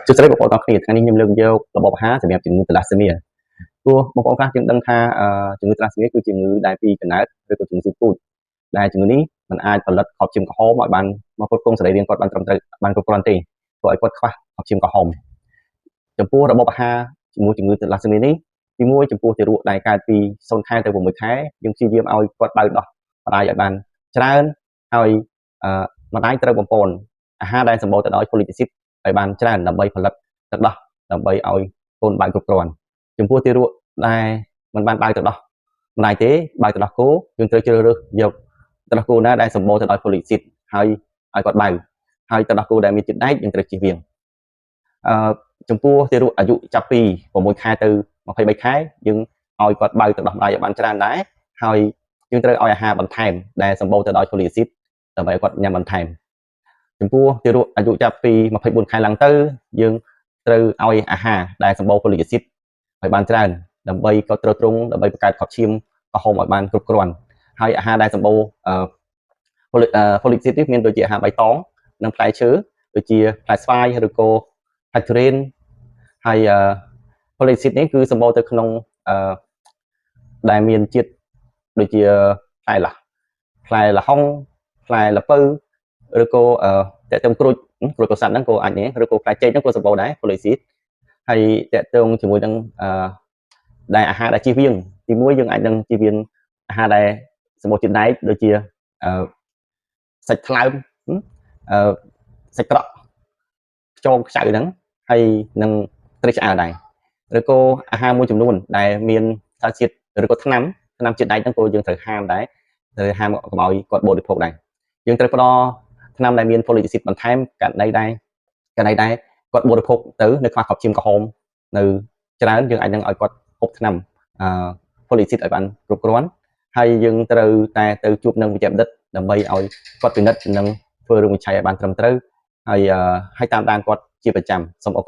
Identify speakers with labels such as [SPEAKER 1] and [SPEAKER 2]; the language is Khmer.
[SPEAKER 1] จุดแรกบอกว่าkhi thángนี้ខ្ញុំលើកយករបបអាហារសម្រាប់ជំងឺតាឡាសេមៀព្រោះបងប្អូនខ្លះយើងដឹងថាជំងឺតាឡាសេមៀគឺជំងឺដែលពីកំណើតឬក៏ជំងឺស៊ឺពូជដែលជំងឺនេះมันអាចផលិតខបឈាមក្រហមឲ្យបានមកគ្រប់គ្រងសរីរាង្គគាត់បានត្រឹមត្រូវបានគ្រប់គ្រាន់ទេព្រោះឲ្យគាត់ខ្វះខបឈាមក្រហមចំពោះរបបអាហារជាមួយជំងឺតាឡាសេមៀនេះទីមួយចំពោះទារកដែលកើតពី0ខែទៅ6ខែយើងព្យាយាមឲ្យគាត់បើកដោះម្ដាយឲ្យបានច្រើនហើយម្ដាយត្រូវបំពន់អាហារដែលសម្បូរទៅដោយ folic acid ឲ្យបានច្រើនដើម្បីផលិតទឹកដោះដើម្បីឲ្យកូនបើកគ្រប់គ្រាន់ចំពោះទារកដែលមិនបានបើកទឹកដោះម្ដាយទេបើកទឹកដោះគោយើងត្រូវជ្រើសរើសយកទឹកដោះគោណាដែលសម្បូរទៅដោយ folic acid ហើយឲ្យគាត់បើកហើយទឹកដោះគោដែលមានជាតិដែកយើងត្រូវជៀសវាងចំពោះទារកអាយុចាប់ពី6ខែទៅ23ខែយើងឲ្យគាត់បើកទឹកដោះម្ដាយឲ្យបានច្រើនដែរហើយយើងត្រូវឲ្យអាហារបន្ថែមដែលសម្បូរទៅដោយ folic acid ដើម្បីឲ្យគាត់ញ៉ាំបន្ថែមចំពោះទារកអាយុចាប់ពី24ខែឡើងទៅយើងត្រូវឲ្យអាហារដែលសម្បូរ folic acid ឲ្យបានច្រើនដើម្បីគាត់ត្រូវទ្រង់ដើម្បីបង្កើតខបឈាមក្រហមឲ្យបានគ្រប់គ្រាន់ហើយអាហារដែលសម្បូរfolic acid នេះមានដូចជាអាហារបៃតងនិងផ្លែឈើដូចជាផ្លែស្វាយឬក៏ផ្លែទុរេនហើយfolic acid នេះគឺសម្បូរទៅក្នុងដែលមានជាតិដូចជាផ្លែល្ហុងផ្លែល្ពៅឬក៏តេតឹងក្រូចកសត្វហ្នឹងក៏អាចនេះឬក៏ផ្លែចេកហ្នឹងក៏សម្បូរដែរ folic acid ហើយតេតឹងជាមួយនឹងដែលអាហារដែលជៀសវាងទីមួយយើងអាចនឹងជៀសវាងអាហារដែលសម្បូរជាតិដែកដូចជាសាច់ថ្លើមសាច់ក្រកខ្យងខ្ចៅហ្នឹងហើយនឹងត្រីឆ្អើរដែរឬក៏អាហារមួយចំនួនដែលមានសារជាតិឬក៏ថ្នាំជាតិដែកហ្នឹងក៏យើងត្រូវហាមដែរត្រូវហាមកុំឲ្យគាត់បរិភោគដែរយើងត្រូវផ្ដល់ថ្នាំដែលមាន folic acid បន្ថែមករណីដែរគាត់បរិភោគទៅនៅខ្វះខបឈាមក្រហមនៅច្រើនយើងអាចនឹងឲ្យគាត់ហូបថ្នាំfolic acid ឲ្យបានគ្រប់គ្រាន់ហើយយើងត្រូវតែទៅជួបនឹងវិជ្ជាបណ្ឌិតដើម្បីឲ្យគាត់ពិនិត្យនិងធ្វើរឿងវិនិច្ឆ័យឲ្យបានត្រឹមត្រូវហើយតាមដានគាត់ជាប្រចាំសូមអរគុណ